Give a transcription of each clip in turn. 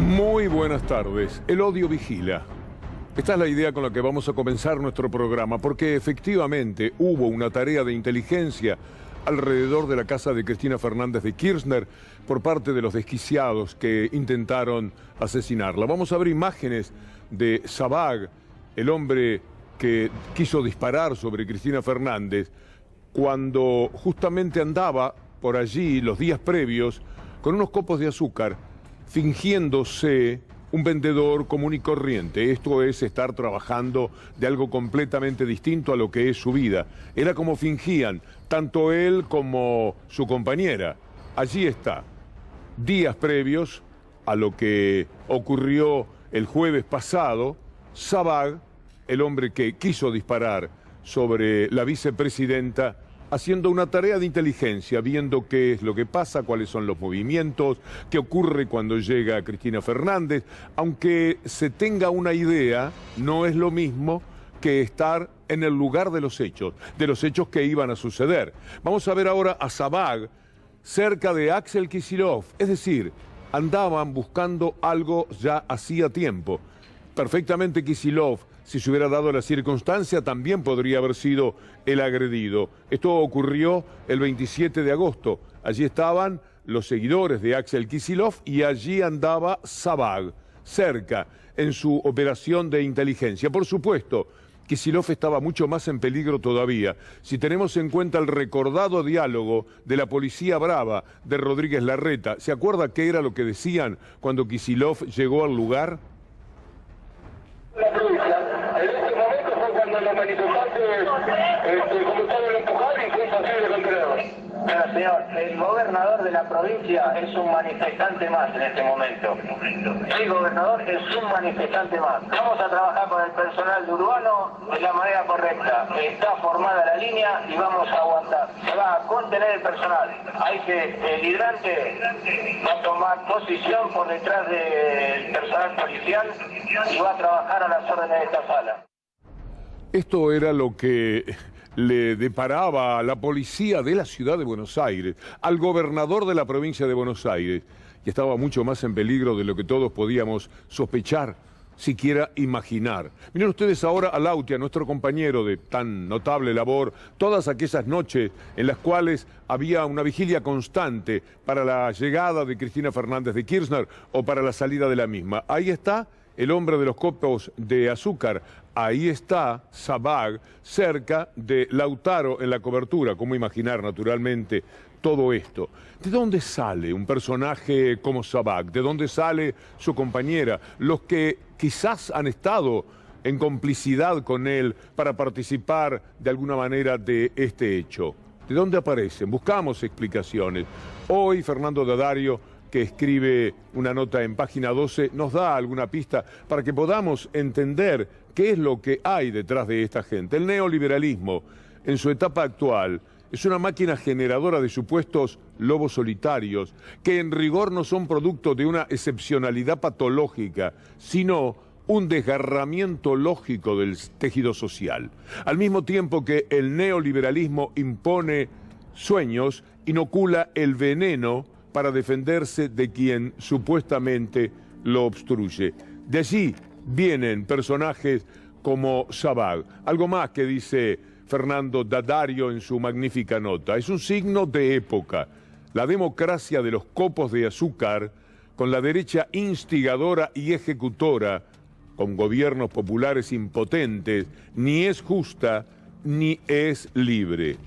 Muy buenas tardes. El odio vigila. Esta es la idea con la que vamos a comenzar nuestro programa, porque efectivamente hubo una tarea de inteligencia alrededor de la casa de Cristina Fernández de Kirchner por parte de los desquiciados que intentaron asesinarla. Vamos a ver imágenes de Sabag, el hombre que quiso disparar sobre Cristina Fernández, cuando justamente andaba por allí los días previos con unos copos de azúcar, fingiéndose un vendedor común y corriente. Esto es estar trabajando de algo completamente distinto a lo que es su vida. Era como fingían, tanto él como su compañera. Allí está, días previos a lo que ocurrió el jueves pasado, Sabag, el hombre que quiso disparar sobre la vicepresidenta, haciendo una tarea de inteligencia, viendo qué es lo que pasa, cuáles son los movimientos, qué ocurre cuando llega Cristina Fernández. Aunque se tenga una idea, no es lo mismo que estar en el lugar de los hechos que iban a suceder. Vamos a ver ahora a Sabag cerca de Axel Kicillof, es decir, andaban buscando algo ya hacía tiempo. Perfectamente Kicillof, si se hubiera dado la circunstancia, también podría haber sido el agredido. Esto ocurrió el 27 de agosto. Allí estaban los seguidores de Axel Kicillof y allí andaba Sabag, cerca, en su operación de inteligencia. Por supuesto, Kicillof estaba mucho más en peligro todavía. Si tenemos en cuenta el recordado diálogo de la policía brava de Rodríguez Larreta, ¿se acuerda qué era lo que decían cuando Kicillof llegó al lugar? En este momento fue cuando los manifestantes comenzaron a empujar y fue imposible contenerlos. Bueno, señor, el gobernador de la provincia es un manifestante más en este momento. El gobernador es un manifestante más. Vamos a trabajar con el personal de Urbano de la manera correcta. Está formada la línea y vamos a aguantar. Se va a contener el personal. El hidrante va a tomar posición por detrás del personal policial y va a trabajar a las órdenes de esta sala. Esto era lo que le deparaba a la policía de la ciudad de Buenos Aires, al gobernador de la provincia de Buenos Aires, y estaba mucho más en peligro de lo que todos podíamos sospechar, siquiera imaginar. Miren ustedes ahora a Lautia, nuestro compañero de tan notable labor, todas aquellas noches en las cuales había una vigilia constante para la llegada de Cristina Fernández de Kirchner o para la salida de la misma. Ahí está el hombre de los copos de azúcar. Ahí está Sabag, cerca de Lautaro en la cobertura. ¿Cómo imaginar, naturalmente, todo esto? ¿De dónde sale un personaje como Sabag? ¿De dónde sale su compañera? Los que quizás han estado en complicidad con él para participar de alguna manera de este hecho. ¿De dónde aparecen? Buscamos explicaciones. Hoy Fernando D'Addario, que escribe una nota en página 12, nos da alguna pista para que podamos entender qué es lo que hay detrás de esta gente. El neoliberalismo, en su etapa actual, es una máquina generadora de supuestos lobos solitarios, que en rigor no son producto de una excepcionalidad patológica, sino un desgarramiento lógico del tejido social. Al mismo tiempo que el neoliberalismo impone sueños, inocula el veneno para defenderse de quien supuestamente lo obstruye. De allí vienen personajes como Sabag. Algo más que dice Fernando D'Addario en su magnífica nota. Es un signo de época. La democracia de los copos de azúcar, con la derecha instigadora y ejecutora, con gobiernos populares impotentes, ni es justa ni es libre.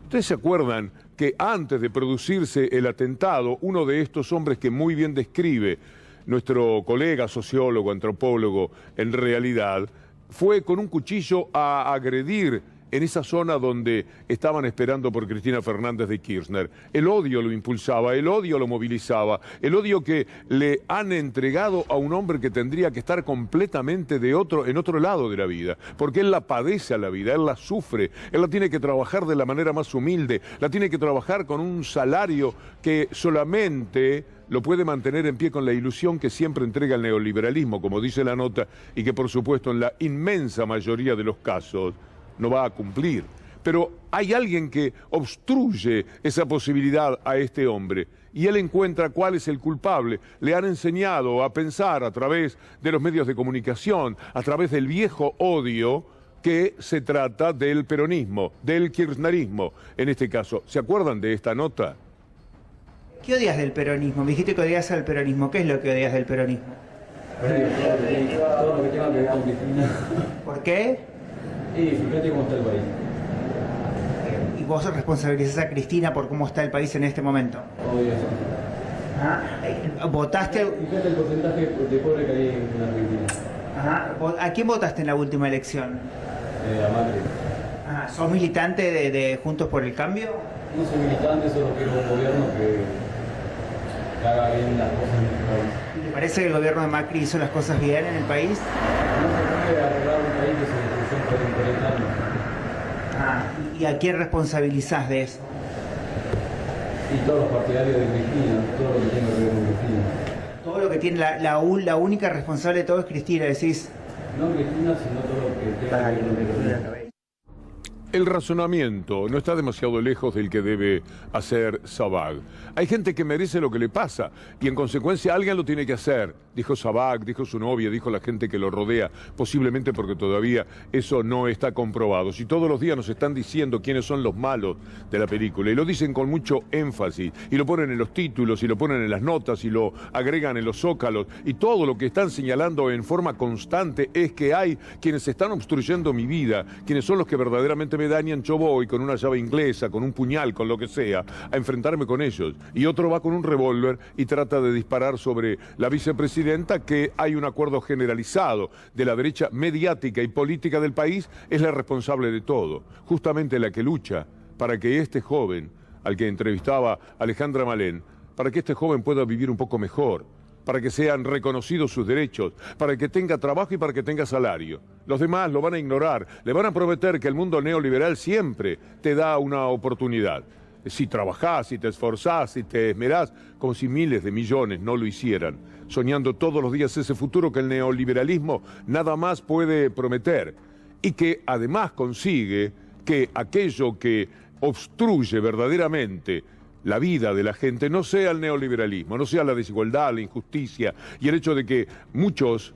¿Ustedes se acuerdan que antes de producirse el atentado, uno de estos hombres que muy bien describe nuestro colega sociólogo, antropólogo, en realidad, fue con un cuchillo a agredir en esa zona donde estaban esperando por Cristina Fernández de Kirchner? El odio lo impulsaba, el odio lo movilizaba, el odio que le han entregado a un hombre que tendría que estar completamente en otro lado de la vida, porque él la padece a la vida, él la sufre, él la tiene que trabajar de la manera más humilde, la tiene que trabajar con un salario que solamente lo puede mantener en pie con la ilusión que siempre entrega el neoliberalismo, como dice la nota, y que por supuesto en la inmensa mayoría de los casos no va a cumplir. Pero hay alguien que obstruye esa posibilidad a este hombre, y él encuentra cuál es el culpable. Le han enseñado a pensar a través de los medios de comunicación, a través del viejo odio que se trata del peronismo, del kirchnerismo, en este caso. ¿Se acuerdan de esta nota? ¿Qué odias del peronismo? Me dijiste que odias al peronismo. ¿Qué es lo que odias del peronismo? Todo lo que tenga que ver con Cristina. ¿Por qué? Y fíjate cómo está el país. ¿Y vos responsabilizás a Cristina por cómo está el país en este momento? Obvio eso. ¿Votaste? Fíjate el porcentaje de pobre que hay en Argentina. Ajá. ¿A quién votaste en la última elección? A Macri. ¿Sos militante de Juntos por el Cambio? No soy militante, solo quiero un gobierno que haga bien las cosas en este país. ¿Te parece que el gobierno de Macri hizo las cosas bien en el país? No se puede arreglar un país que se destruyó por 40 años. ¿Y a quién responsabilizás de eso? Y todos los partidarios de Cristina, todo lo que tenga que ver con Cristina. Todo lo que tiene la única responsable de todo es Cristina, decís. No Cristina, sino todo lo que tenga que ver con Cristina. El razonamiento no está demasiado lejos del que debe hacer Sabag. Hay gente que merece lo que le pasa y en consecuencia alguien lo tiene que hacer. Dijo Sabag, dijo su novia, dijo la gente que lo rodea, posiblemente porque todavía eso no está comprobado. Si todos los días nos están diciendo quiénes son los malos de la película y lo dicen con mucho énfasis y lo ponen en los títulos y lo ponen en las notas y lo agregan en los zócalos y todo lo que están señalando en forma constante es que hay quienes están obstruyendo mi vida, quienes son los que verdaderamente me dañan, yo voy con una llave inglesa, con un puñal, con lo que sea, a enfrentarme con ellos. Y otro va con un revólver y trata de disparar sobre la vicepresidenta, que hay un acuerdo generalizado de la derecha mediática y política del país, es la responsable de todo. Justamente la que lucha para que este joven, al que entrevistaba Alejandra Malén, para que este joven pueda vivir un poco mejor, para que sean reconocidos sus derechos, para que tenga trabajo y para que tenga salario. Los demás lo van a ignorar, le van a prometer que el mundo neoliberal siempre te da una oportunidad. Si trabajás, si te esforzás, si te esmerás, como si miles de millones no lo hicieran, soñando todos los días ese futuro que el neoliberalismo nada más puede prometer y que además consigue que aquello que obstruye verdaderamente la vida de la gente no sea el neoliberalismo, no sea la desigualdad, la injusticia y el hecho de que muchos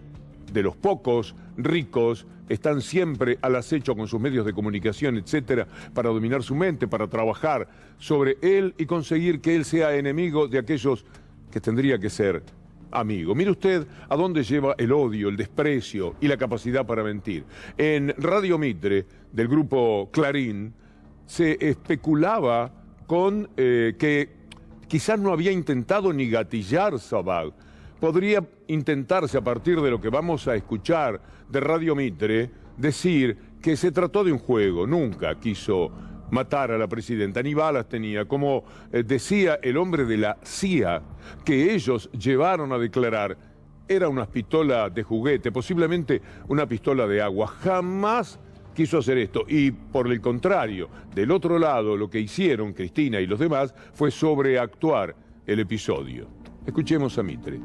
de los pocos ricos están siempre al acecho con sus medios de comunicación, etcétera, para dominar su mente, para trabajar sobre él y conseguir que él sea enemigo de aquellos que tendría que ser amigo. Mire usted a dónde lleva el odio, el desprecio y la capacidad para mentir. En Radio Mitre, del grupo Clarín, se especulaba con que quizás no había intentado ni gatillar Sabag. Podría intentarse a partir de lo que vamos a escuchar de Radio Mitre, decir que se trató de un juego, nunca quiso matar a la presidenta, ni balas tenía, como decía el hombre de la CIA, que ellos llevaron a declarar, era una pistola de juguete, posiblemente una pistola de agua, jamás quiso hacer esto y por el contrario, del otro lado lo que hicieron Cristina y los demás fue sobreactuar el episodio. Escuchemos a Mitre.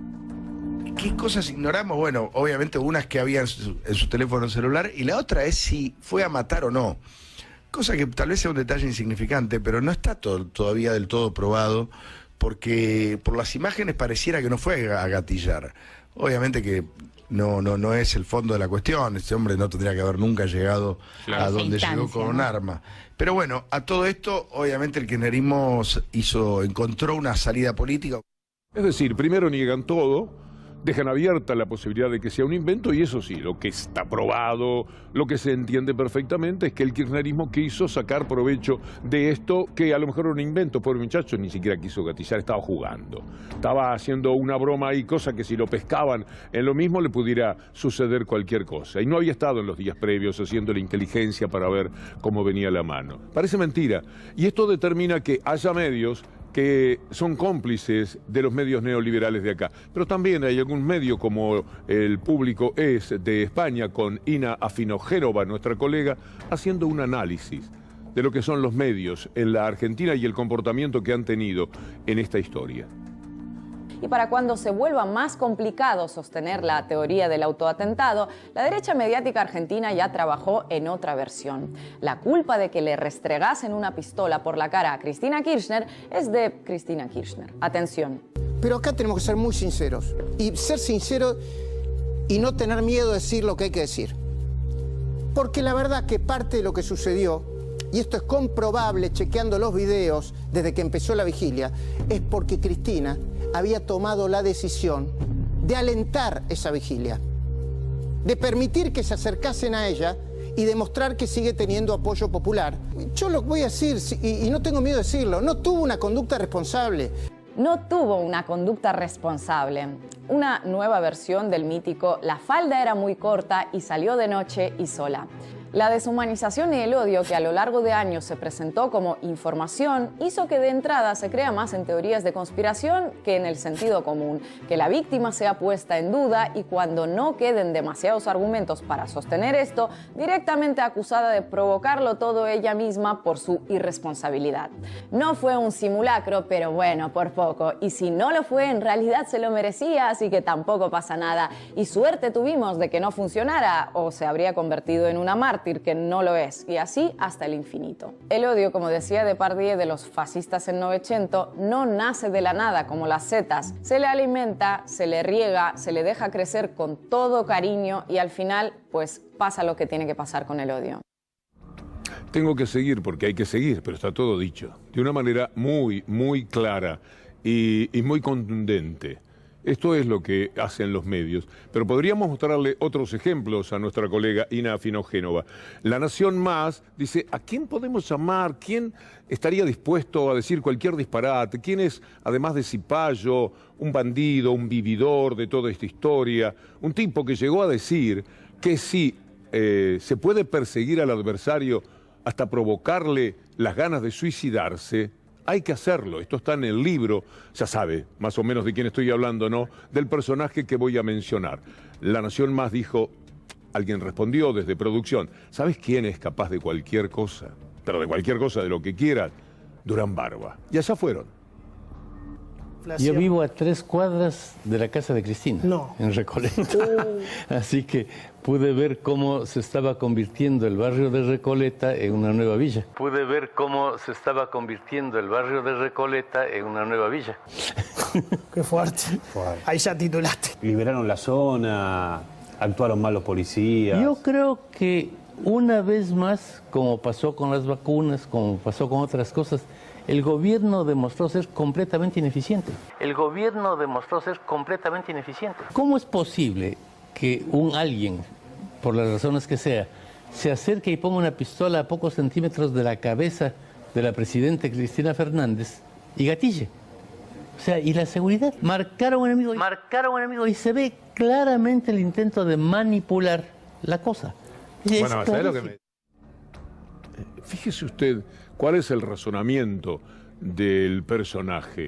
¿Qué cosas ignoramos? Bueno, obviamente unas que había en su teléfono celular y la otra es si fue a matar o no. Cosa que tal vez sea un detalle insignificante, pero no está todavía del todo probado porque por las imágenes pareciera que no fue a gatillar. Obviamente que no es el fondo de la cuestión, este hombre no tendría que haber nunca llegado a donde llegó con un arma. Pero bueno, a todo esto, obviamente el kirchnerismo encontró una salida política. Es decir, primero niegan todo, dejan abierta la posibilidad de que sea un invento y eso sí, lo que está probado, lo que se entiende perfectamente es que el kirchnerismo quiso sacar provecho de esto que a lo mejor era un invento. Pobre muchacho, ni siquiera quiso gatillar, estaba jugando, estaba haciendo una broma ahí, cosa que si lo pescaban en lo mismo le pudiera suceder cualquier cosa. Y no había estado en los días previos haciendo la inteligencia para ver cómo venía la mano. Parece mentira. Y esto determina que haya medios que son cómplices de los medios neoliberales de acá. Pero también hay algún medio, como El Público es de España, con Ina Afinojérova, nuestra colega, haciendo un análisis de lo que son los medios en la Argentina y el comportamiento que han tenido en esta historia. y para cuando se vuelva más complicado sostener la teoría del autoatentado, la derecha mediática argentina ya trabajó en otra versión. La culpa de que le restregasen una pistola por la cara a Cristina Kirchner es de Cristina Kirchner. Atención. Pero acá tenemos que ser muy sinceros. Y ser sinceros y no tener miedo de decir lo que hay que decir. Porque la verdad que parte de lo que sucedió, y esto es comprobable chequeando los videos desde que empezó la vigilia, es porque Cristina había tomado la decisión de alentar esa vigilia, de permitir que se acercasen a ella y demostrar que sigue teniendo apoyo popular. Yo lo voy a decir, y no tengo miedo de decirlo, no tuvo una conducta responsable. No tuvo una conducta responsable. Una nueva versión del mítico "la falda era muy corta y salió de noche y sola". La deshumanización y el odio que a lo largo de años se presentó como información hizo que de entrada se crea más en teorías de conspiración que en el sentido común, que la víctima sea puesta en duda y cuando no queden demasiados argumentos para sostener esto, directamente acusada de provocarlo todo ella misma por su irresponsabilidad. No fue un simulacro, pero bueno, por poco. Y si no lo fue, en realidad se lo merecía, así que tampoco pasa nada. Y suerte tuvimos de que no funcionara o se habría convertido en una mártir, que no lo es, y así hasta el infinito. El odio, como decía Depardieu de los fascistas en Novecento, no nace de la nada como las setas. Se le alimenta, se le riega, se le deja crecer con todo cariño y al final, pues pasa lo que tiene que pasar con el odio. Tengo que seguir porque hay que seguir, pero está todo dicho. De una manera muy, muy clara y muy contundente. Esto es lo que hacen los medios, pero podríamos mostrarle otros ejemplos a nuestra colega Ina Finogénova. La Nación Más dice, ¿a quién podemos llamar? ¿Quién estaría dispuesto a decir cualquier disparate? ¿Quién es, además de Cipayo, un bandido, un vividor de toda esta historia? Un tipo que llegó a decir que si se puede perseguir al adversario hasta provocarle las ganas de suicidarse, hay que hacerlo. Esto está en el libro, ya sabe más o menos de quién estoy hablando, ¿no? Del personaje que voy a mencionar. La Nación Más dijo, alguien respondió desde producción, ¿sabes quién es capaz de cualquier cosa? Pero de cualquier cosa, de lo que quieras, Durán Barba. Y allá fueron. Yo vivo a 3 cuadras de la casa de Cristina, en Recoleta. Así que pude ver cómo se estaba convirtiendo el barrio de Recoleta en una nueva villa. Pude ver cómo se estaba convirtiendo el barrio de Recoleta en una nueva villa. Qué fuerte. Ahí ya titulaste. Liberaron la zona, actuaron mal los policías. Yo creo que una vez más, como pasó con las vacunas, como pasó con otras cosas, el gobierno demostró ser completamente ineficiente. El gobierno demostró ser completamente ineficiente. ¿Cómo es posible que alguien, por las razones que sea, se acerque y ponga una pistola a pocos centímetros de la cabeza de la presidenta Cristina Fernández y gatille? O sea, ¿y la seguridad? Marcaron un enemigo y se ve claramente el intento de manipular la cosa. Bueno, ¿sabe lo que me... Fíjese usted cuál es el razonamiento del personaje.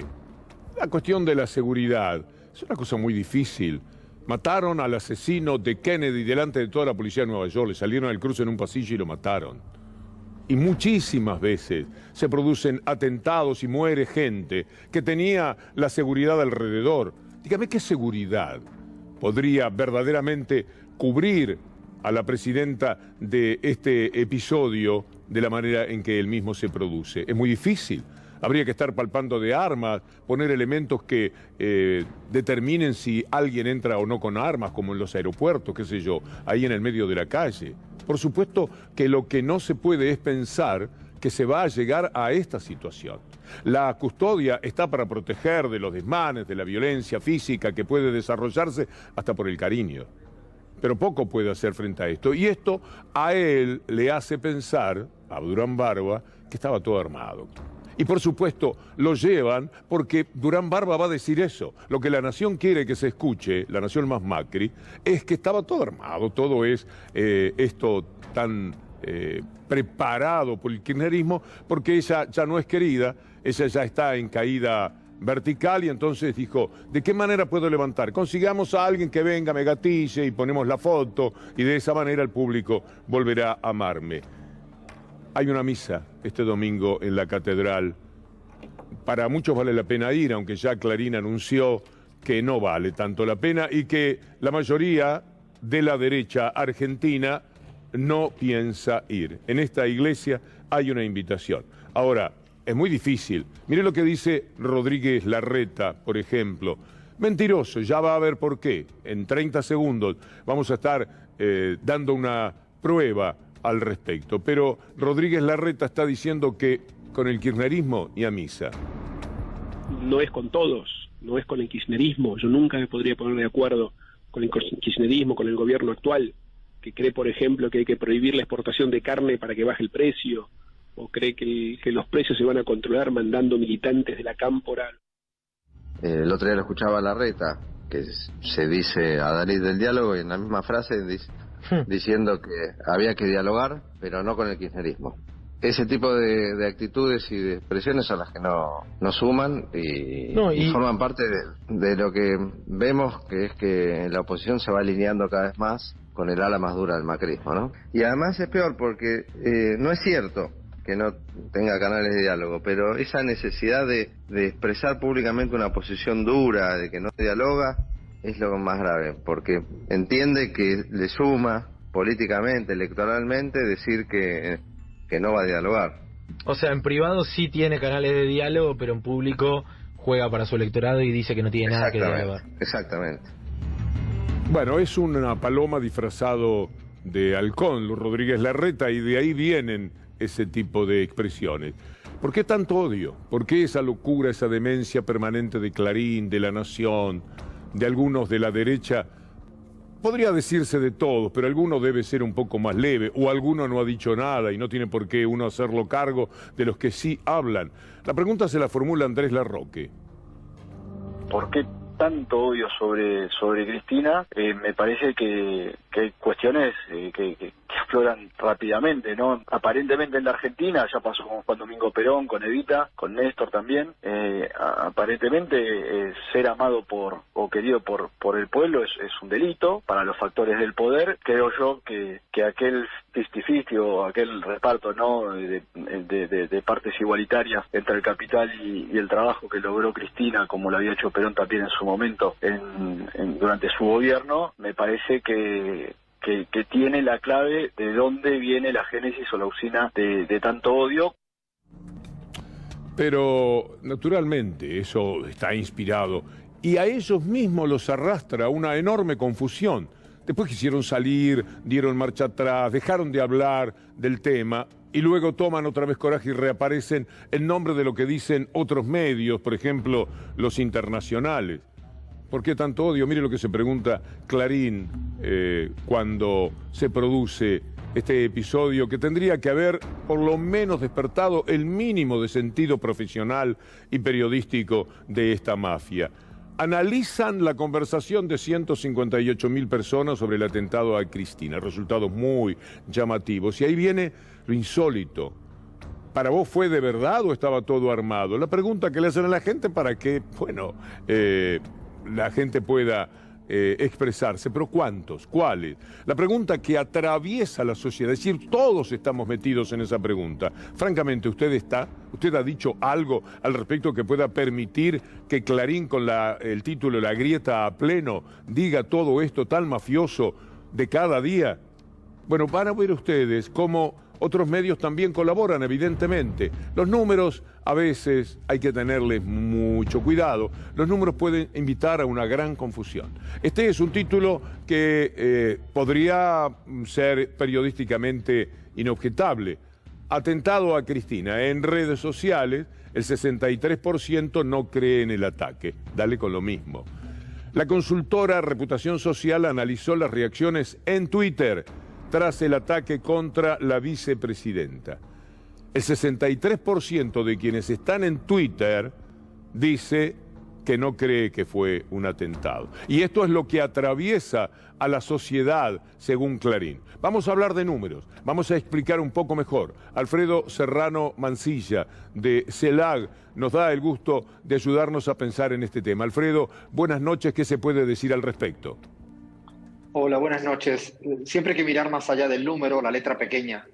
La cuestión de la seguridad es una cosa muy difícil. Mataron al asesino de Kennedy delante de toda la policía de Nueva York, le salieron al cruce en un pasillo y lo mataron. Y muchísimas veces se producen atentados y muere gente que tenía la seguridad alrededor. Dígame, ¿qué seguridad podría verdaderamente cubrir a la presidenta de este episodio de la manera en que él mismo se produce? Es muy difícil. Habría que estar palpando de armas, poner elementos que determinen si alguien entra o no con armas, como en los aeropuertos, qué sé yo, ahí en el medio de la calle. Por supuesto que lo que no se puede es pensar que se va a llegar a esta situación. La custodia está para proteger de los desmanes, de la violencia física que puede desarrollarse hasta por el cariño. Pero poco puede hacer frente a esto. Y esto a él le hace pensar, a Durán Barba, que estaba todo armado. Y por supuesto lo llevan porque Durán Barba va a decir eso. Lo que la Nación quiere que se escuche, la Nación Más Macri, es que estaba todo armado. Todo es esto tan preparado por el kirchnerismo, porque ella ya no es querida, ella ya está en caída vertical y entonces dijo, ¿de qué manera puedo levantar? Consigamos a alguien que venga, me gatille y ponemos la foto y de esa manera el público volverá a amarme. Hay una misa este domingo en la catedral. Para muchos vale la pena ir, aunque ya Clarín anunció que no vale tanto la pena y que la mayoría de la derecha argentina no piensa ir. En esta iglesia hay una invitación. Ahora, es muy difícil. Mire lo que dice Rodríguez Larreta, por ejemplo. Mentiroso, ya va a ver por qué. En 30 segundos vamos a estar dando una prueba al respecto. Pero Rodríguez Larreta está diciendo que con el kirchnerismo y a misa. No es con todos, no es con el kirchnerismo. Yo nunca me podría poner de acuerdo con el kirchnerismo, con el gobierno actual, que cree, por ejemplo, que hay que prohibir la exportación de carne para que baje el precio, o cree que los precios se van a controlar mandando militantes de la cámpora. El otro día lo escuchaba a Larreta, que se dice adalid del diálogo, y en la misma frase diciendo que había que dialogar, pero no con el kirchnerismo. Ese tipo de actitudes y de expresiones son las que no suman y forman parte de lo que vemos, que es que la oposición se va alineando cada vez más con el ala más dura del macrismo, ¿no? Y además es peor porque no es cierto que no tenga canales de diálogo, pero esa necesidad de expresar públicamente una posición dura, de que no dialoga, es lo más grave, porque entiende que le suma políticamente, electoralmente, decir que no va a dialogar. O sea, en privado sí tiene canales de diálogo, pero en público juega para su electorado y dice que no tiene nada que dialogar. Exactamente. Bueno, es una paloma disfrazado de halcón, Rodríguez Larreta, y de ahí vienen ese tipo de expresiones. ¿Por qué tanto odio? ¿Por qué esa locura, esa demencia permanente de Clarín, de La Nación, de algunos de la derecha? Podría decirse de todos, pero alguno debe ser un poco más leve, o alguno no ha dicho nada y no tiene por qué uno hacerlo cargo de los que sí hablan. La pregunta se la formula Andrés Larroque. ¿Por qué tanto odio sobre Cristina? Me parece que hay cuestiones que afloran rápidamente, ¿no? Aparentemente en la Argentina, ya pasó con Juan Domingo Perón, con Evita, con Néstor también, aparentemente ser amado o querido por el pueblo es un delito para los factores del poder. Creo yo que aquel 50-50 o aquel reparto, ¿no?, de partes igualitarias entre el capital y el trabajo que logró Cristina, como lo había hecho Perón también en su momento durante su gobierno, me parece que tiene la clave de dónde viene la génesis o la usina de tanto odio. Pero naturalmente eso está inspirado y a ellos mismos los arrastra una enorme confusión. Después quisieron salir, dieron marcha atrás, dejaron de hablar del tema y luego toman otra vez coraje y reaparecen en nombre de lo que dicen otros medios, por ejemplo, los internacionales. ¿Por qué tanto odio? Mire lo que se pregunta Clarín cuando se produce este episodio, que tendría que haber por lo menos despertado el mínimo de sentido profesional y periodístico de esta mafia. Analizan la conversación de 158.000 personas sobre el atentado a Cristina, resultados muy llamativos. Y ahí viene lo insólito. ¿Para vos fue de verdad o estaba todo armado? La pregunta que le hacen a la gente para que, bueno, la gente pueda expresarse. ¿Pero cuántos? ¿Cuáles? La pregunta que atraviesa la sociedad, es decir, todos estamos metidos en esa pregunta. Francamente, ¿usted ha dicho algo al respecto que pueda permitir que Clarín, con el título La Grieta a pleno, diga todo esto tan mafioso de cada día? Bueno, van a ver ustedes cómo otros medios también colaboran, evidentemente. Los números, a veces hay que tenerles mucho cuidado. Los números pueden invitar a una gran confusión. Este es un título que podría ser periodísticamente inobjetable. Atentado a Cristina. En redes sociales, el 63% no cree en el ataque. Dale con lo mismo. La consultora Reputación Social analizó las reacciones en Twitter tras el ataque contra la vicepresidenta. El 63% de quienes están en Twitter dice que no cree que fue un atentado. Y esto es lo que atraviesa a la sociedad, según Clarín. Vamos a hablar de números, vamos a explicar un poco mejor. Alfredo Serrano Mancilla, de CELAG, nos da el gusto de ayudarnos a pensar en este tema. Alfredo, buenas noches, ¿qué se puede decir al respecto? Hola, buenas noches. Siempre hay que mirar más allá del número, la letra pequeña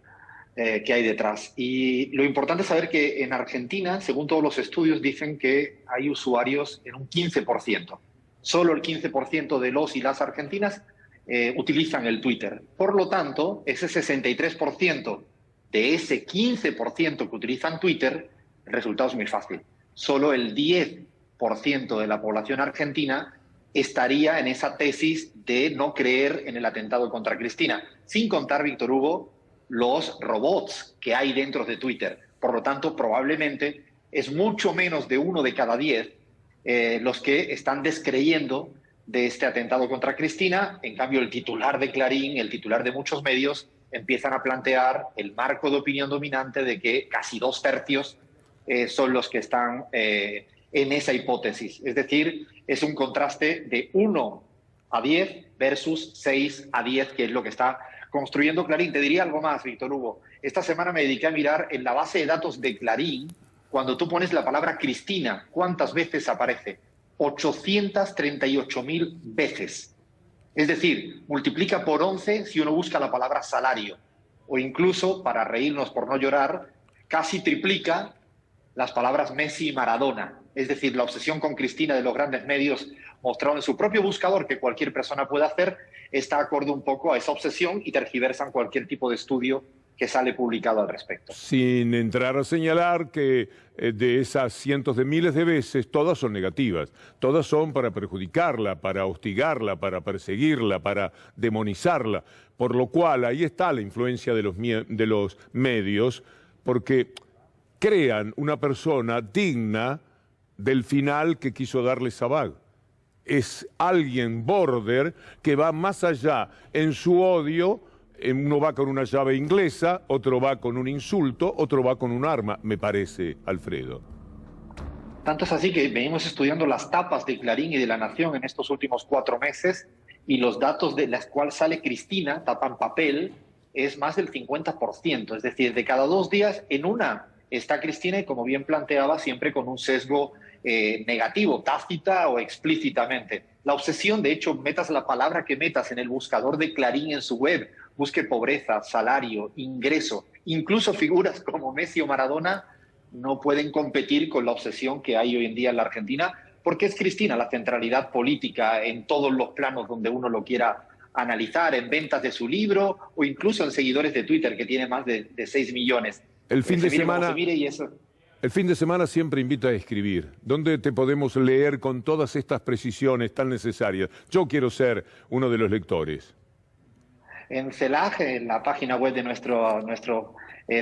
que hay detrás. Y lo importante es saber que en Argentina, según todos los estudios, dicen que hay usuarios en un 15%. Solo el 15% de los y las argentinas utilizan el Twitter. Por lo tanto, ese 63% de ese 15% que utilizan Twitter, el resultado es muy fácil. Solo el 10% de la población argentina estaría en esa tesis de no creer en el atentado contra Cristina, sin contar, Víctor Hugo, los robots que hay dentro de Twitter. Por lo tanto, probablemente es mucho menos de 1 de cada 10 los que están descreyendo de este atentado contra Cristina. En cambio, el titular de Clarín, el titular de muchos medios, empiezan a plantear el marco de opinión dominante de que casi 2/3 son los que están en esa hipótesis. Es decir, es un contraste de 1 a 10 versus 6 a 10, que es lo que está construyendo Clarín. Te diría algo más, Víctor Hugo. Esta semana me dediqué a mirar en la base de datos de Clarín, cuando tú pones la palabra Cristina, ¿cuántas veces aparece? 838.000 veces. Es decir, multiplica por 11 si uno busca la palabra salario. O incluso, para reírnos por no llorar, casi triplica las palabras Messi y Maradona. Es decir, la obsesión con Cristina de los grandes medios, mostrado en su propio buscador, que cualquier persona puede hacer, está acorde un poco a esa obsesión y tergiversan cualquier tipo de estudio que sale publicado al respecto. Sin entrar a señalar que de esas cientos de miles de veces, todas son negativas. Todas son para perjudicarla, para hostigarla, para perseguirla, para demonizarla. Por lo cual, ahí está la influencia de los medios, porque crean una persona digna del final que quiso darle Sabag. Es alguien border que va más allá en su odio. Uno va con una llave inglesa, otro va con un insulto, otro va con un arma, me parece, Alfredo. Tanto es así que venimos estudiando las tapas de Clarín y de La Nación en estos últimos 4 meses, y los datos de las cuales sale Cristina, tapa en papel, es más del 50%. Es decir, de cada 2 días, en una está Cristina, y como bien planteaba, siempre con un sesgo negativo, tácita o explícitamente. La obsesión, de hecho, metas la palabra que metas en el buscador de Clarín en su web, busque pobreza, salario, ingreso, incluso figuras como Messi o Maradona no pueden competir con la obsesión que hay hoy en día en la Argentina, porque es Cristina la centralidad política en todos los planos donde uno lo quiera analizar, en ventas de su libro o incluso en seguidores de Twitter, que tiene más de 6 millones. El fin de semana siempre invita a escribir. ¿Dónde te podemos leer con todas estas precisiones tan necesarias? Yo quiero ser uno de los lectores. En CELAG, en la página web de nuestro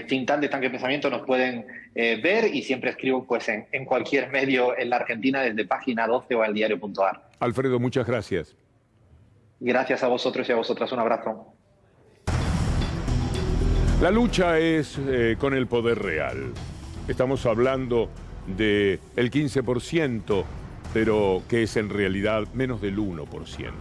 think tank de Tanque Pensamiento, nos pueden ver, y siempre escribo pues en cualquier medio en la Argentina, desde Página 12 o eldiario.ar. Alfredo, muchas gracias. Gracias a vosotros y a vosotras. Un abrazo. La lucha es con el poder real. Estamos hablando del 15%, pero que es en realidad menos del 1%.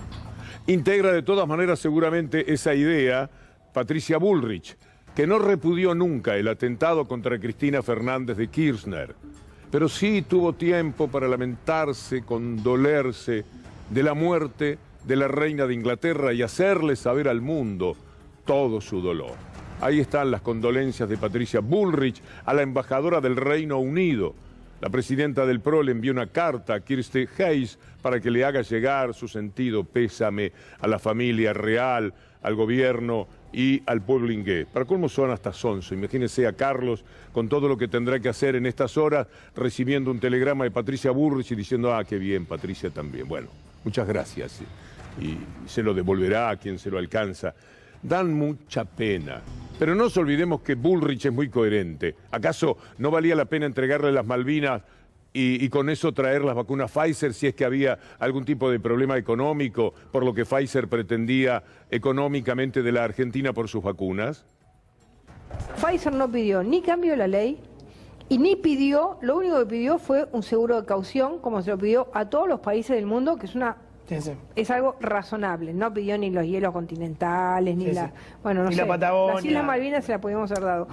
Integra de todas maneras seguramente esa idea Patricia Bullrich, que no repudió nunca el atentado contra Cristina Fernández de Kirchner, pero sí tuvo tiempo para lamentarse, condolerse de la muerte de la reina de Inglaterra y hacerle saber al mundo todo su dolor. Ahí están las condolencias de Patricia Bullrich a la embajadora del Reino Unido. La presidenta del PRO le envió una carta a Kirsty Hayes para que le haga llegar su sentido pésame a la familia real, al gobierno y al pueblo inglés. Para colmo son hasta sonso. Imagínense a Carlos con todo lo que tendrá que hacer en estas horas, recibiendo un telegrama de Patricia Bullrich y diciendo, ah, qué bien, Patricia también. Bueno, muchas gracias. Y se lo devolverá a quien se lo alcanza. Dan mucha pena. Pero no nos olvidemos que Bullrich es muy coherente. ¿Acaso no valía la pena entregarle las Malvinas y con eso traer las vacunas Pfizer si es que había algún tipo de problema económico por lo que Pfizer pretendía económicamente de la Argentina por sus vacunas? Pfizer no pidió ni cambio de la ley y ni pidió, lo único que pidió fue un seguro de caución, como se lo pidió a todos los países del mundo, que es algo razonable. No pidió ni los hielos continentales, ni la Patagonia. Las Islas Malvinas se las podíamos haber dado.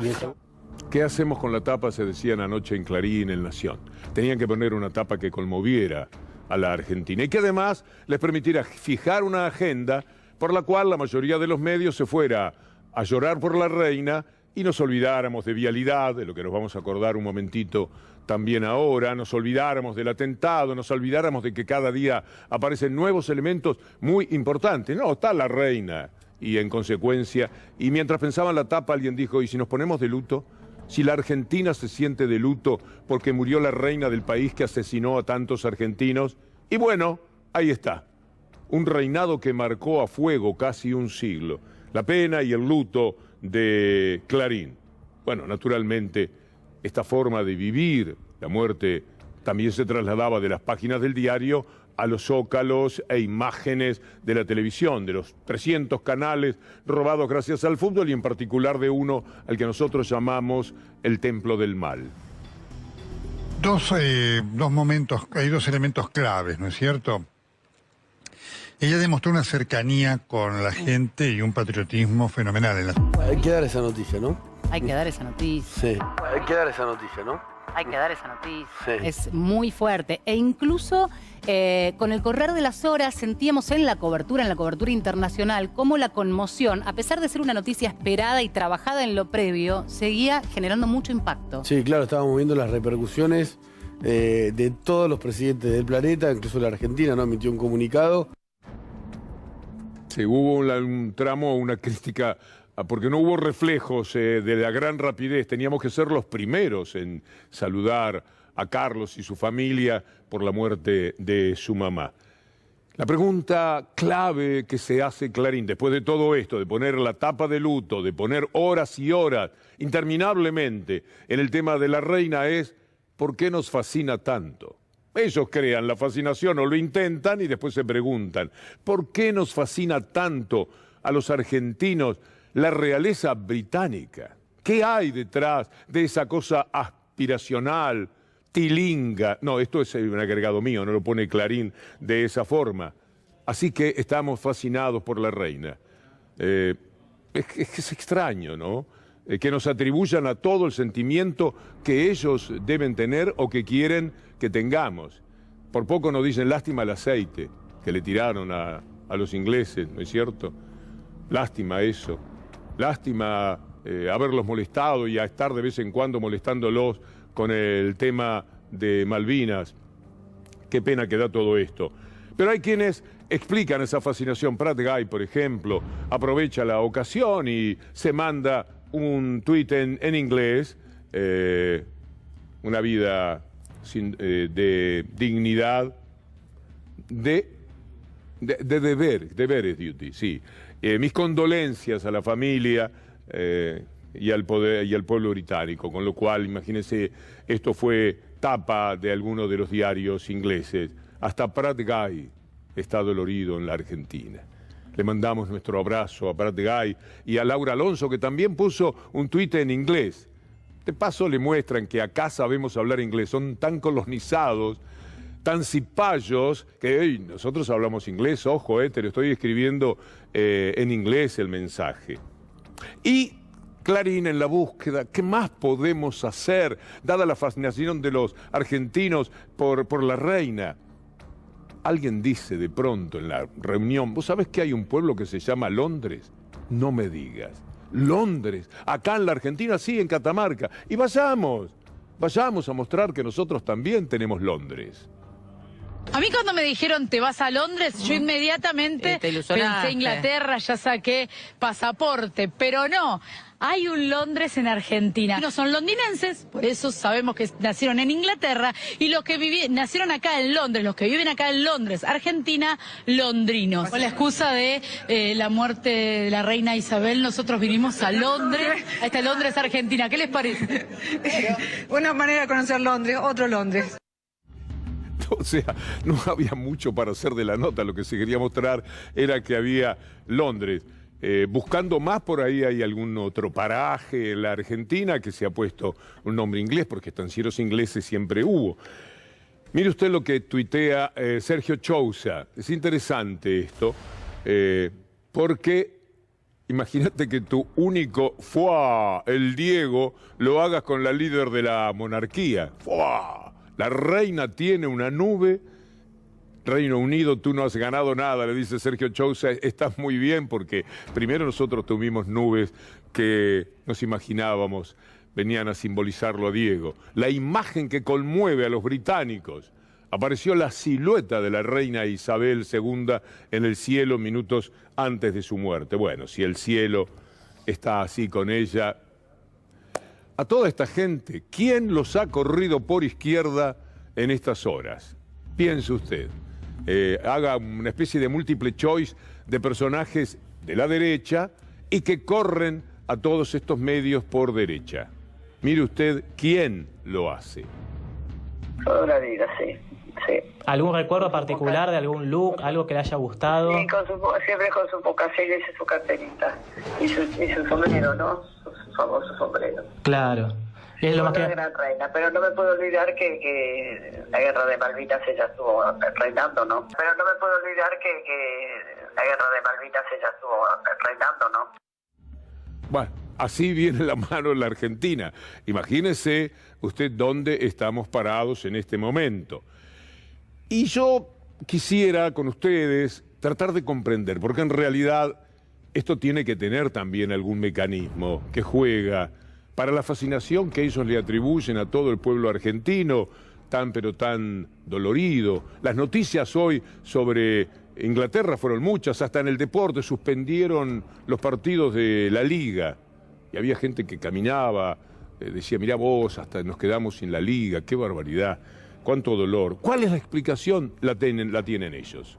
¿Qué hacemos con la tapa? Se decían anoche en Clarín, en Nación. Tenían que poner una tapa que conmoviera a la Argentina y que además les permitiera fijar una agenda por la cual la mayoría de los medios se fuera a llorar por la reina y nos olvidáramos de vialidad, de lo que nos vamos a acordar un momentito también ahora, nos olvidáramos del atentado, nos olvidáramos de que cada día aparecen nuevos elementos muy importantes. No, está la reina, y en consecuencia, y mientras pensaba en la tapa, alguien dijo, ¿y si nos ponemos de luto? Si la Argentina se siente de luto porque murió la reina del país que asesinó a tantos argentinos, y bueno, ahí está, un reinado que marcó a fuego casi un siglo, la pena y el luto de Clarín. Bueno, naturalmente, esta forma de vivir la muerte también se trasladaba de las páginas del diario a los zócalos e imágenes de la televisión, de los 300 canales robados gracias al fútbol y en particular de uno al que nosotros llamamos el Templo del Mal. Dos momentos, hay dos elementos claves, ¿no es cierto? Ella demostró una cercanía con la gente y un patriotismo fenomenal. Hay que dar esa noticia, ¿no? Hay que dar esa noticia. Sí, hay que dar esa noticia, ¿no? Hay que dar esa noticia. Sí. Es muy fuerte. E incluso con el correr de las horas sentíamos en la cobertura internacional, cómo la conmoción, a pesar de ser una noticia esperada y trabajada en lo previo, seguía generando mucho impacto. Sí, claro, estábamos viendo las repercusiones de todos los presidentes del planeta, incluso la Argentina, ¿no? Emitió un comunicado. Sí, hubo un tramo, una crítica, porque no hubo reflejos de la gran rapidez. Teníamos que ser los primeros en saludar a Carlos y su familia por la muerte de su mamá. La pregunta clave que se hace Clarín, después de todo esto, de poner la tapa de luto, de poner horas y horas, interminablemente, en el tema de la reina es, ¿por qué nos fascina tanto? Ellos crean la fascinación o lo intentan y después se preguntan, ¿por qué nos fascina tanto a los argentinos la realeza británica? ¿Qué hay detrás de esa cosa aspiracional, tilinga? No, esto es un agregado mío, no lo pone Clarín de esa forma. Así que estamos fascinados por la reina. Es extraño, ¿no? Que nos atribuyan a todo el sentimiento que ellos deben tener o que quieren que tengamos. Por poco nos dicen lástima el aceite que le tiraron a los ingleses, ¿no es cierto? Lástima eso. Lástima haberlos molestado y a estar de vez en cuando molestándolos con el tema de Malvinas. Qué pena que da todo esto. Pero hay quienes explican esa fascinación. Pratt Guy, por ejemplo, aprovecha la ocasión y se manda un tuit en inglés, una vida de dignidad, de deberes duty, sí. Mis condolencias a la familia y al poder y al pueblo británico, con lo cual, imagínense, esto fue tapa de alguno de los diarios ingleses. Hasta Pratt Guy está dolorido en la Argentina. Le mandamos nuestro abrazo a Pratt Guy y a Laura Alonso, que también puso un tuit en inglés. De paso le muestran que acá sabemos hablar inglés, son tan colonizados, tan cipayos, que nosotros hablamos inglés, ojo, te lo estoy escribiendo en inglés el mensaje. Y Clarín en la búsqueda, ¿qué más podemos hacer, dada la fascinación de los argentinos por la reina? Alguien dice de pronto en la reunión, ¿vos sabés que hay un pueblo que se llama Londres? No me digas. Londres, acá en la Argentina, sí, en Catamarca. Y vayamos a mostrar que nosotros también tenemos Londres. A mí cuando me dijeron te vas a Londres, yo inmediatamente pensé Inglaterra, ya saqué pasaporte, pero no. Hay un Londres en Argentina. No son londinenses, por eso sabemos que nacieron en Inglaterra, y los que nacieron acá en Londres, los que viven acá en Londres, Argentina, londrinos. Con la excusa de la muerte de la reina Isabel, nosotros vinimos a Londres, a esta Londres, Argentina. ¿Qué les parece? Una manera de conocer Londres, otro Londres. O sea, no había mucho para hacer de la nota, lo que se quería mostrar era que había Londres. Buscando más por ahí hay algún otro paraje en la Argentina que se ha puesto un nombre inglés, porque estancieros ingleses siempre hubo. Mire usted lo que tuitea Sergio Chousa. Es interesante esto, porque imagínate que tu único el Diego lo hagas con la líder de la monarquía. La reina tiene una nube. Reino Unido, tú no has ganado nada, le dice Sergio Chousa. Estás muy bien porque primero nosotros tuvimos nubes que nos imaginábamos venían a simbolizarlo a Diego. La imagen que conmueve a los británicos. Apareció la silueta de la reina Isabel II en el cielo minutos antes de su muerte. Bueno, si el cielo está así con ella. A toda esta gente, ¿quién los ha corrido por izquierda en estas horas? Piense usted. Haga una especie de múltiple choice de personajes de la derecha y que corren a todos estos medios por derecha. Mire usted quién lo hace. Toda la vida, sí. Sí. ¿Algún recuerdo particular de algún look, algo que le haya gustado? Sí, siempre con su pocaselles y su carterita. Y su sombrero, ¿no? Su famoso sombrero. Claro. Es lo más que... gran reina, pero no me puedo olvidar que la guerra de Malvinas ella estuvo reinando, ¿no? Pero no me puedo olvidar que la guerra de Malvinas ella estuvo reinando, ¿no? Bueno, así viene la mano en la Argentina. Imagínese usted dónde estamos parados en este momento. Y yo quisiera con ustedes tratar de comprender, porque en realidad esto tiene que tener también algún mecanismo que juega para la fascinación que ellos le atribuyen a todo el pueblo argentino, tan pero tan dolorido. Las noticias hoy sobre Inglaterra fueron muchas, hasta en el deporte suspendieron los partidos de la Liga. Y había gente que caminaba, decía, mirá vos, hasta nos quedamos sin la Liga, qué barbaridad. Cuánto dolor. ¿Cuál es la explicación? La tienen ellos.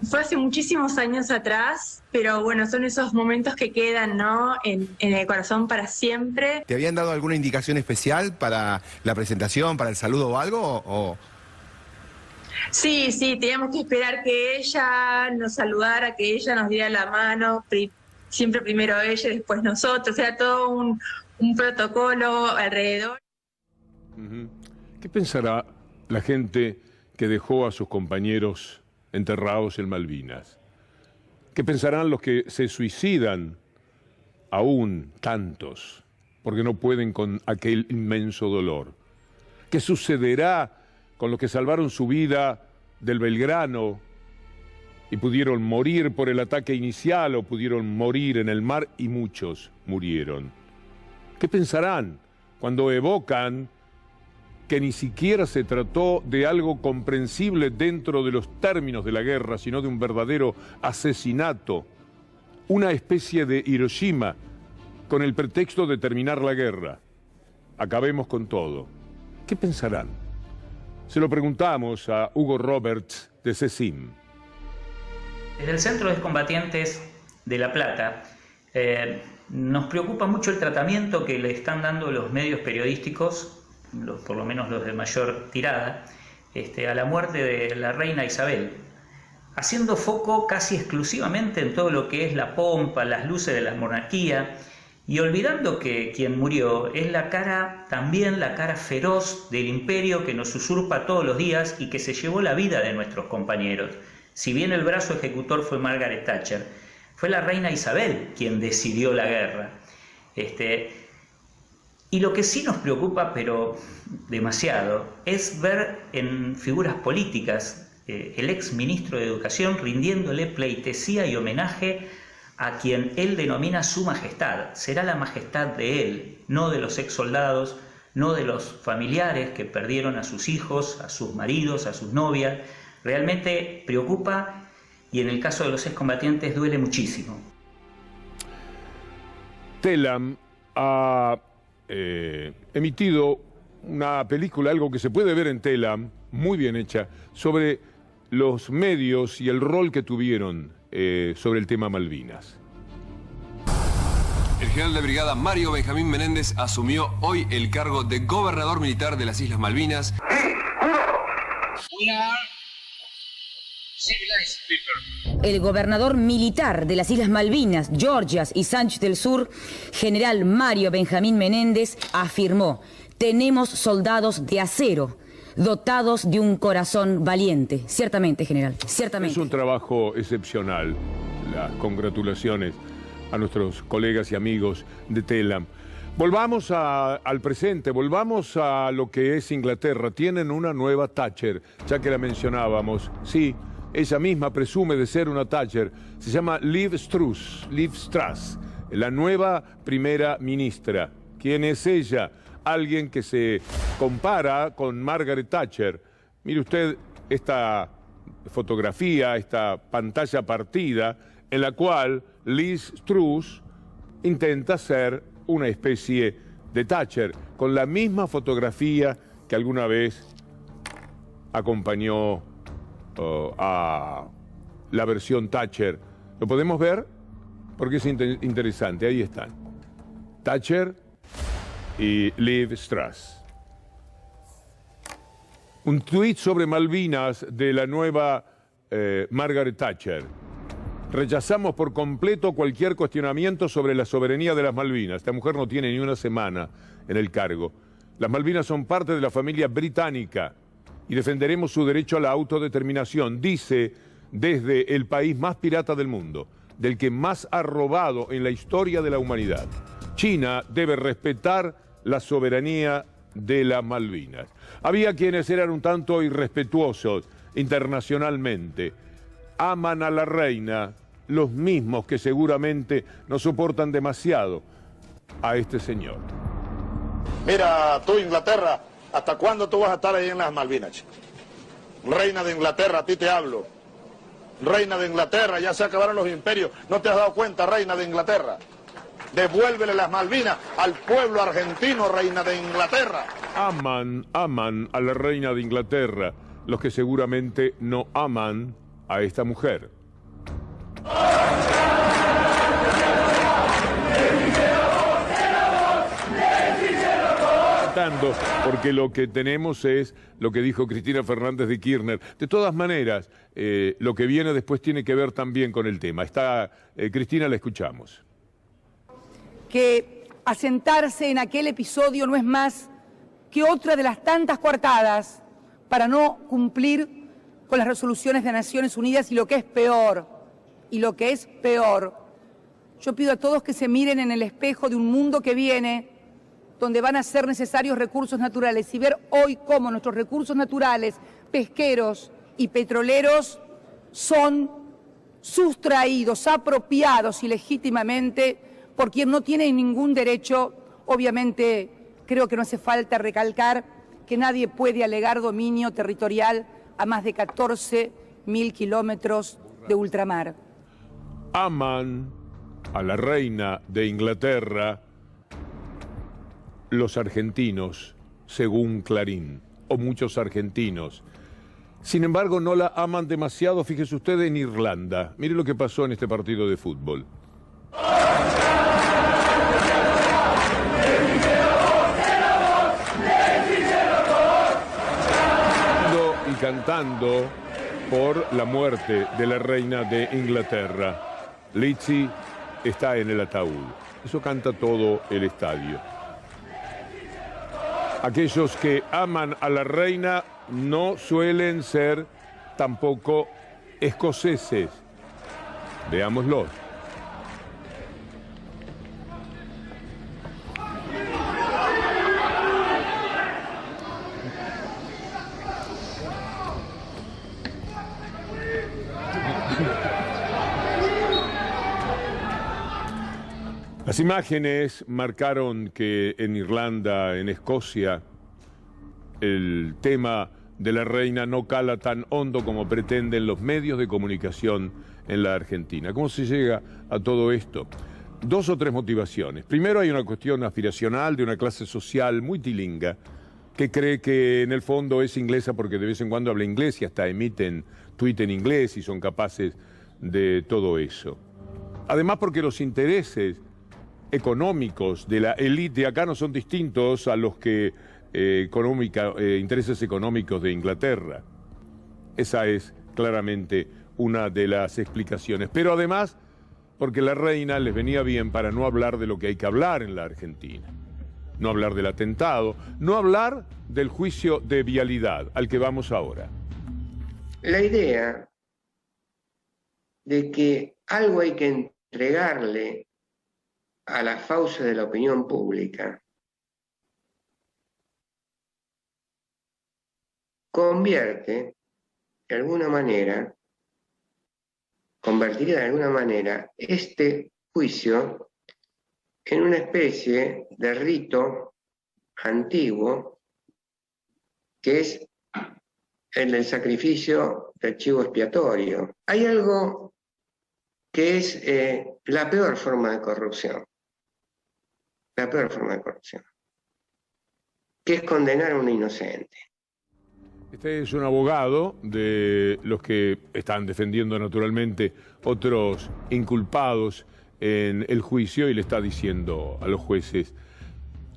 Fue hace muchísimos años atrás, pero bueno, son esos momentos que quedan, ¿no? En el corazón para siempre. ¿Te habían dado alguna indicación especial para la presentación, para el saludo o algo? ¿O? Sí, teníamos que esperar que ella nos saludara, que ella nos diera la mano, siempre primero ella, después nosotros. Era todo un protocolo alrededor. ¿Qué pensará la gente que dejó a sus compañeros enterrados en Malvinas? ¿Qué pensarán los que se suicidan, aún tantos, porque no pueden con aquel inmenso dolor? ¿Qué sucederá con los que salvaron su vida del Belgrano y pudieron morir por el ataque inicial o pudieron morir en el mar y muchos murieron? ¿Qué pensarán cuando evocan que ni siquiera se trató de algo comprensible dentro de los términos de la guerra, sino de un verdadero asesinato, una especie de Hiroshima, con el pretexto de terminar la guerra? Acabemos con todo. ¿Qué pensarán? Se lo preguntamos a Hugo Roberts de CECIM. Desde el Centro de Excombatientes de La Plata nos preocupa mucho el tratamiento que le están dando los medios periodísticos, por lo menos los de mayor tirada, a la muerte de la reina Isabel, haciendo foco casi exclusivamente en todo lo que es la pompa, las luces de la monarquía, y olvidando que quien murió es también la cara feroz del imperio que nos usurpa todos los días y que se llevó la vida de nuestros compañeros. Si bien el brazo ejecutor fue Margaret Thatcher, fue la reina Isabel quien decidió la guerra. Y lo que sí nos preocupa, pero demasiado, es ver en figuras políticas el ex ministro de Educación rindiéndole pleitesía y homenaje a quien él denomina su majestad. Será la majestad de él, no de los ex soldados, no de los familiares que perdieron a sus hijos, a sus maridos, a sus novias. Realmente preocupa y en el caso de los excombatientes duele muchísimo. Telam ha emitido una película, algo que se puede ver en Telam, muy bien hecha, sobre los medios y el rol que tuvieron sobre el tema Malvinas. El general de brigada Mario Benjamín Menéndez asumió hoy el cargo de gobernador militar de las Islas Malvinas. El gobernador militar de las Islas Malvinas, Georgias y Sánchez del Sur, general Mario Benjamín Menéndez, afirmó: tenemos soldados de acero, dotados de un corazón valiente. Ciertamente, general, ciertamente. Es un trabajo excepcional. Las congratulaciones a nuestros colegas y amigos de Telam. Volvamos al presente, volvamos a lo que es Inglaterra. Tienen una nueva Thatcher, ya que la mencionábamos. Sí, ella misma presume de ser una Thatcher. Se llama Liv Truss, la nueva primera ministra. ¿Quién es ella? Alguien que se compara con Margaret Thatcher. Mire usted esta fotografía, esta pantalla partida, en la cual Liz Truss intenta ser una especie de Thatcher, con la misma fotografía que alguna vez acompañó a la versión Thatcher. ¿Lo podemos ver? Porque es interesante. Ahí están. Thatcher y Liz Truss. Un tuit sobre Malvinas de la nueva Margaret Thatcher. Rechazamos por completo cualquier cuestionamiento sobre la soberanía de las Malvinas. Esta mujer no tiene ni una semana en el cargo. Las Malvinas son parte de la familia británica y defenderemos su derecho a la autodeterminación, dice desde el país más pirata del mundo, del que más ha robado en la historia de la humanidad. China debe respetar la soberanía de las Malvinas. Había quienes eran un tanto irrespetuosos internacionalmente. Aman a la reina, los mismos que seguramente no soportan demasiado a este señor. Mira, tú, Inglaterra, ¿hasta cuándo tú vas a estar ahí en las Malvinas? Reina de Inglaterra, a ti te hablo. Reina de Inglaterra, ya se acabaron los imperios. ¿No te has dado cuenta, reina de Inglaterra? Devuélvele las Malvinas al pueblo argentino, reina de Inglaterra. Aman a la reina de Inglaterra, los que seguramente no aman a esta mujer. Porque lo que tenemos es lo que dijo Cristina Fernández de Kirchner. De todas maneras, lo que viene después tiene que ver también con el tema. Está Cristina, la escuchamos. Que asentarse en aquel episodio no es más que otra de las tantas coartadas para no cumplir con las resoluciones de Naciones Unidas y lo que es peor, yo pido a todos que se miren en el espejo de un mundo que viene, donde van a ser necesarios recursos naturales, y ver hoy cómo nuestros recursos naturales, pesqueros y petroleros, son sustraídos, apropiados ilegítimamente por quien no tiene ningún derecho. Obviamente, creo que no hace falta recalcar que nadie puede alegar dominio territorial a más de 14.000 kilómetros de ultramar. Aman a la reina de Inglaterra los argentinos, según Clarín, o muchos argentinos. Sin embargo, no la aman demasiado, fíjese usted, en Irlanda. Mire lo que pasó en este partido de fútbol. Y cantando por la muerte de la reina de Inglaterra. Lizzie está en el ataúd. Eso canta todo el estadio. Aquellos que aman a la reina no suelen ser tampoco escoceses. Veámoslo. Las imágenes marcaron que en Irlanda, en Escocia, el tema de la reina no cala tan hondo como pretenden los medios de comunicación en la Argentina. ¿Cómo se llega a todo esto? Dos o tres motivaciones. Primero, hay una cuestión aspiracional de una clase social muy tilinga que cree que en el fondo es inglesa porque de vez en cuando habla inglés y hasta emiten tuit en inglés y son capaces de todo eso. Además, porque los intereses económicos de la élite acá no son distintos a los que intereses económicos de Inglaterra. Esa es claramente una de las explicaciones. Pero además, porque la reina les venía bien para no hablar de lo que hay que hablar en la Argentina. No hablar del atentado, no hablar del juicio de vialidad al que vamos ahora. La idea de que algo hay que entregarle a las fauces de la opinión pública convertiría de alguna manera este juicio en una especie de rito antiguo que es el del sacrificio del chivo expiatorio. Hay algo que es la peor forma de corrupción. La peor forma de corrupción. Que es condenar a un inocente. Este es un abogado de los que están defendiendo naturalmente otros inculpados en el juicio y le está diciendo a los jueces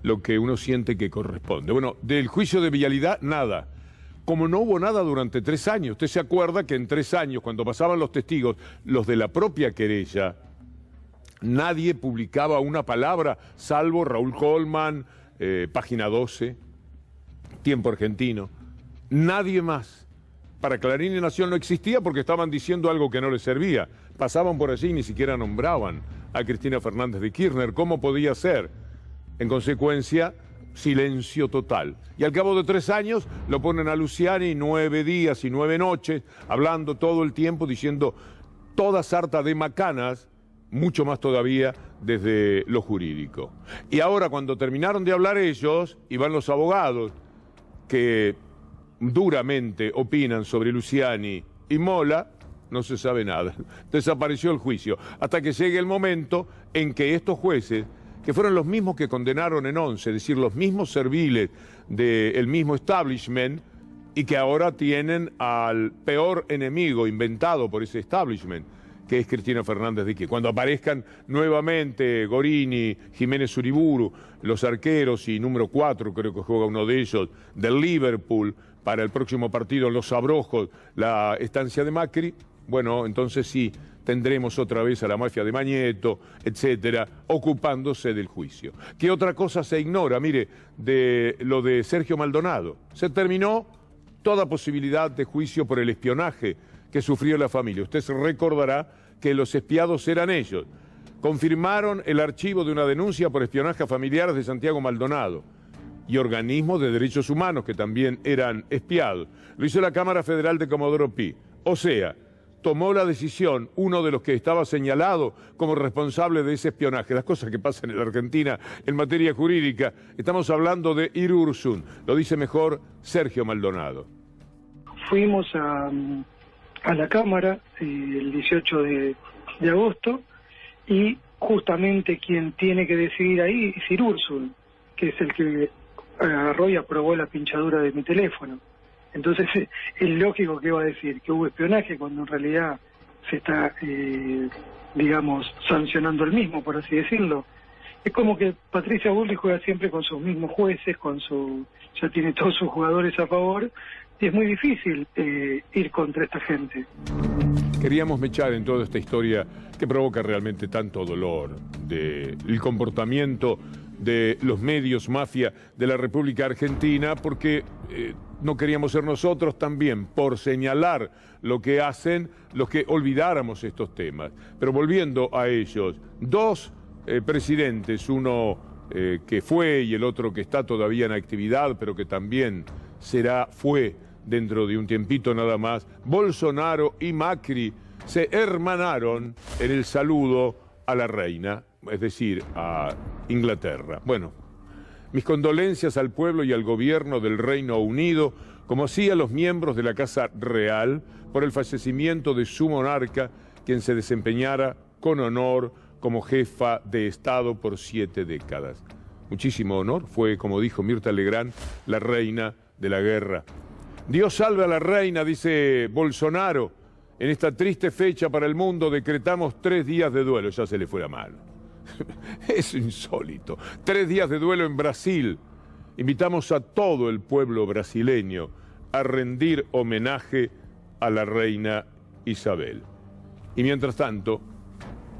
lo que uno siente que corresponde. Bueno, del juicio de Vialidad, nada. Como no hubo nada durante 3 años. Usted se acuerda que en 3 años, cuando pasaban los testigos, los de la propia querella, nadie publicaba una palabra, salvo Raúl Colman, Página 12, Tiempo Argentino. Nadie más. Para Clarín y Nación no existía porque estaban diciendo algo que no les servía. Pasaban por allí y ni siquiera nombraban a Cristina Fernández de Kirchner. ¿Cómo podía ser? En consecuencia, silencio total. Y al cabo de 3 años lo ponen a Luciani 9 días y 9 noches, hablando todo el tiempo, diciendo toda sarta de macanas, mucho más todavía desde lo jurídico. Y ahora, cuando terminaron de hablar ellos, y van los abogados que duramente opinan sobre Luciani y Mola, no se sabe nada. Desapareció el juicio. Hasta que llegue el momento en que estos jueces, que fueron los mismos que condenaron en 11, es decir, los mismos serviles del mismo establishment, y que ahora tienen al peor enemigo inventado por ese establishment, que es Cristina Fernández de Kirchner. Cuando aparezcan nuevamente Gorini, Jiménez Uriburu, los arqueros y número 4, creo que juega uno de ellos, del Liverpool, para el próximo partido Los Abrojos, la estancia de Macri, bueno, entonces sí, tendremos otra vez a la mafia de Mañeto, etcétera, ocupándose del juicio. ¿Qué otra cosa se ignora? Mire, de lo de Sergio Maldonado. Se terminó toda posibilidad de juicio por el espionaje que sufrió la familia. Usted se recordará que los espiados eran ellos. Confirmaron el archivo de una denuncia por espionaje a familiares de Santiago Maldonado y organismos de derechos humanos que también eran espiados. Lo hizo la Cámara Federal de Comodoro Pi. O sea, tomó la decisión uno de los que estaba señalado como responsable de ese espionaje. Las cosas que pasan en la Argentina en materia jurídica. Estamos hablando de Irursun. Lo dice mejor Sergio Maldonado. Fuimos a la Cámara el 18 de agosto y justamente quien tiene que decidir ahí es Irursun, que es el que agarró y aprobó la pinchadura de mi teléfono. Entonces es lógico que va a decir que hubo espionaje cuando en realidad se está, digamos, sancionando el mismo, por así decirlo. Es como que Patricia Bullrich juega siempre con sus mismos jueces, ya tiene todos sus jugadores a favor, y es muy difícil ir contra esta gente. Queríamos mechar en toda esta historia que provoca realmente tanto dolor, del comportamiento de los medios mafia de la República Argentina, porque no queríamos ser nosotros también, por señalar lo que hacen, los que olvidáramos estos temas. Pero volviendo a ellos, 2 presidentes, uno que fue y el otro que está todavía en actividad, pero que también fue dentro de un tiempito nada más, Bolsonaro y Macri se hermanaron en el saludo a la reina, es decir, a Inglaterra. Bueno, mis condolencias al pueblo y al gobierno del Reino Unido, como así a los miembros de la Casa Real, por el fallecimiento de su monarca, quien se desempeñara con honor como jefa de Estado por 7 décadas. Muchísimo honor, fue, como dijo Mirta Legrand, la reina de la guerra. Dios salve a la reina, dice Bolsonaro. En esta triste fecha para el mundo decretamos 3 días de duelo. Ya se le fue la mano. Es insólito. 3 días de duelo en Brasil. Invitamos a todo el pueblo brasileño a rendir homenaje a la reina Isabel. Y mientras tanto,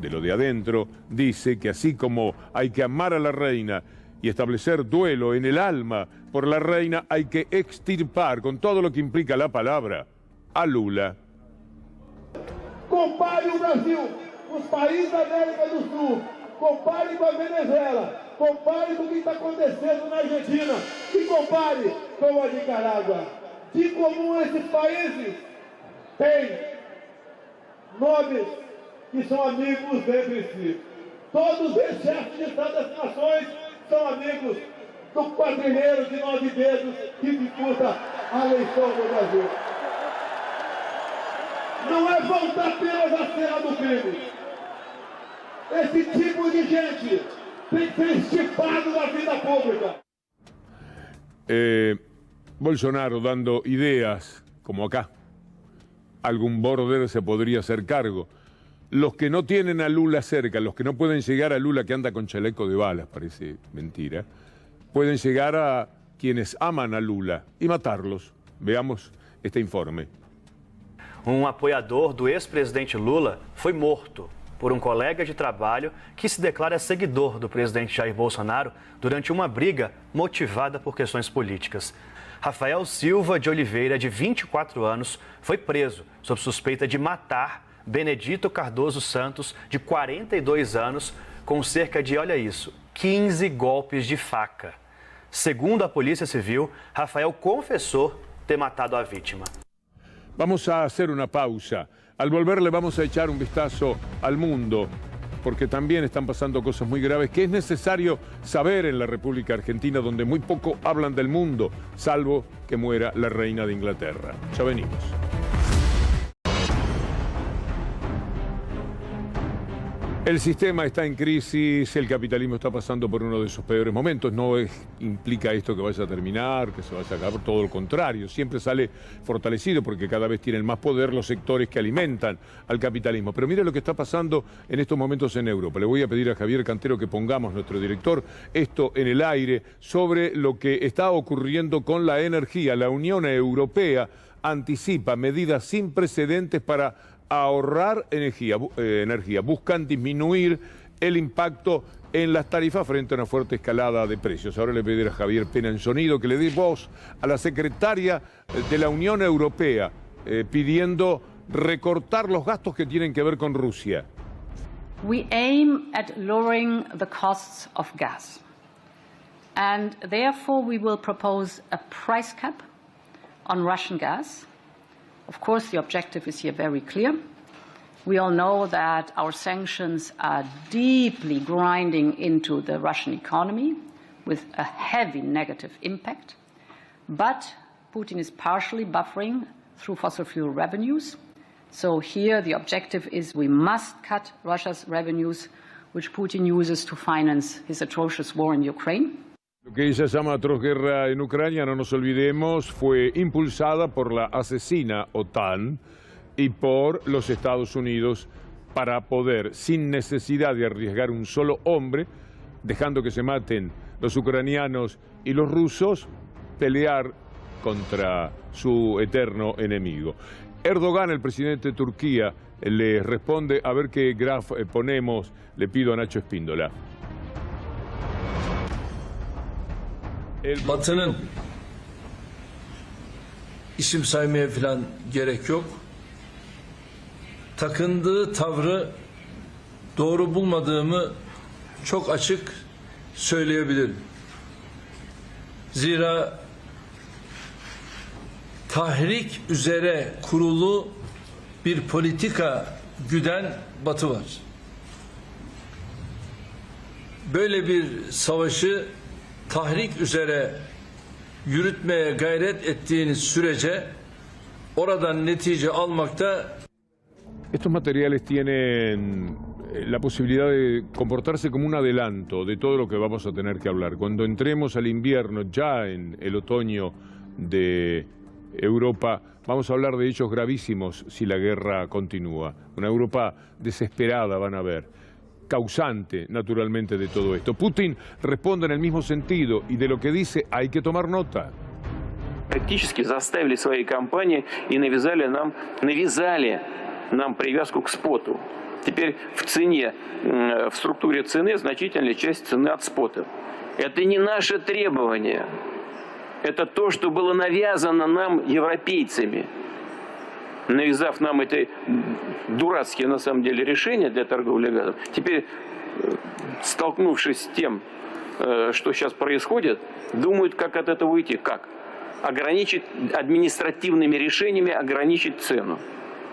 de lo de adentro, dice que así como hay que amar a la reina y establecer duelo en el alma por la reina, hay que extirpar, con todo lo que implica la palabra, a Lula. Compare o Brasil, os países da América do Sul, compare com a Venezuela, compare com o que está acontecendo na Argentina e compare com a Nicarágua. De comum esses países têm nomes que são amigos entre si. Todos os chefes de Estado das Nações são amigos do quadrilheiro de 9 dedos que disputa a eleição no Brasil. Não é voltar apenas à cena do crime. Esse tipo de gente tem que ser extirpado da vida pública. Bolsonaro dando ideas, como acá. Algún border se podría hacer cargo. Los que no tienen a Lula cerca, los que no pueden llegar a Lula que anda con chaleco de balas, parece mentira, pueden llegar a quienes aman a Lula y matarlos. Veamos este informe. Apoiador do ex-presidente Lula foi morto por colega de trabalho que se declara seguidor do presidente Jair Bolsonaro durante uma briga motivada por questões políticas. Rafael Silva de Oliveira, de 24 anos, foi preso sob suspeita de matar Benedito Cardoso Santos, de 42 anos, com cerca de, olha isso, 15 golpes de faca. Segundo a Polícia Civil, Rafael confessou ter matado a vítima. Vamos a hacer una pausa. Al volver le vamos a echar un vistazo al mundo, porque también están pasando cosas muy graves que es necesario saber en la República Argentina, donde muy poco hablan del mundo, salvo que muera la reina de Inglaterra. Ya venimos. El sistema está en crisis, el capitalismo está pasando por uno de sus peores momentos. No implica esto que vaya a terminar, que se vaya a acabar, todo lo contrario. Siempre sale fortalecido porque cada vez tienen más poder los sectores que alimentan al capitalismo. Pero mire lo que está pasando en estos momentos en Europa. Le voy a pedir a Javier Cantero que pongamos, nuestro director, esto en el aire sobre lo que está ocurriendo con la energía. La Unión Europea anticipa medidas sin precedentes para ahorrar energía, buscan disminuir el impacto en las tarifas frente a una fuerte escalada de precios. Ahora le pediré a Javier Pena en sonido que le dé voz a la secretaria de la Unión Europea pidiendo recortar los gastos que tienen que ver con Rusia. We aim at lowering the costs of gas, and therefore we will propose a price cap on Russian gas. Of course, the objective is here very clear. We all know that our sanctions are deeply grinding into the Russian economy with a heavy negative impact. But Putin is partially buffering through fossil fuel revenues. So here the objective is we must cut Russia's revenues, which Putin uses to finance his atrocious war in Ukraine. Lo que ella llama atroz guerra en Ucrania, no nos olvidemos, fue impulsada por la asesina OTAN y por los Estados Unidos para poder, sin necesidad de arriesgar un solo hombre, dejando que se maten los ucranianos y los rusos, pelear contra su eterno enemigo. Erdogan, el presidente de Turquía, le responde, a ver qué graf ponemos, le pido a Nacho Espíndola. Batı'nın isim saymaya falan gerek yok. Takındığı tavrı doğru bulmadığımı çok açık söyleyebilirim. Zira tahrik üzere kurulu bir politika güden Batı var. Böyle bir savaşı tahrik üzere yürütmeye gayret ettiğiniz sürece oradan netice almakta. Estos materiales tienen la posibilidad de comportarse como un adelanto de todo lo que vamos a tener que hablar. Cuando entremos al invierno, ya en el otoño de Europa, vamos a hablar de hechos gravísimos si la guerra continúa. Una Europa desesperada van a ver, causante naturalmente de todo esto. Putin responde en el mismo sentido y de lo que dice hay que tomar nota. Практически заставили свои компании и навязали нам привязку к споту. Теперь в цене, в структуре цены значительная часть цены от спота. Это не наше требование. Это то, что было навязано нам европейцами, навязав нам это дурацкие на самом деле решения для торговли газом. Теперь, столкнувшись с тем, что сейчас происходит, думают, как от этого уйти. Как? Ограничить административными решениями, ограничить цену.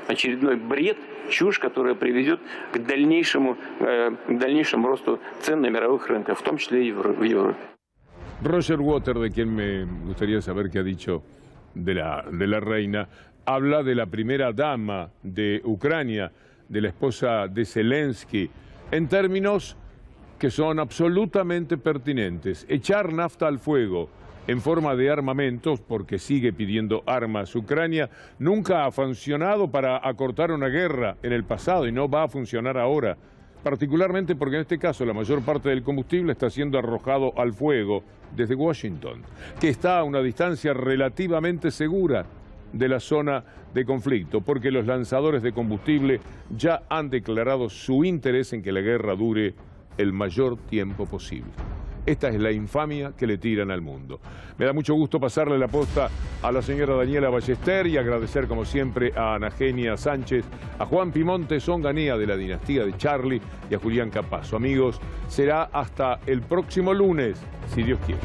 очередной бред, чушь, которая приведет к дальнейшему росту цен на мировых рынках, в том числе и в Европе. Roger Waters, de quien me gustaría saber qué ha dicho de la reina, habla de la primera dama de Ucrania, de la esposa de Zelensky, en términos que son absolutamente pertinentes. Echar nafta al fuego en forma de armamentos, porque sigue pidiendo armas Ucrania, nunca ha funcionado para acortar una guerra en el pasado y no va a funcionar ahora. Particularmente porque en este caso la mayor parte del combustible está siendo arrojado al fuego desde Washington, que está a una distancia relativamente segura de la zona de conflicto, porque los lanzadores de combustible ya han declarado su interés en que la guerra dure el mayor tiempo posible. Esta es la infamia que le tiran al mundo. Me da mucho gusto pasarle la posta a la señora Daniela Ballester y agradecer como siempre a Ana Genia Sánchez, a Juan Pimonte Songanía de la dinastía de Charlie y a Julián Capazo. Amigos, será hasta el próximo lunes, si Dios quiere.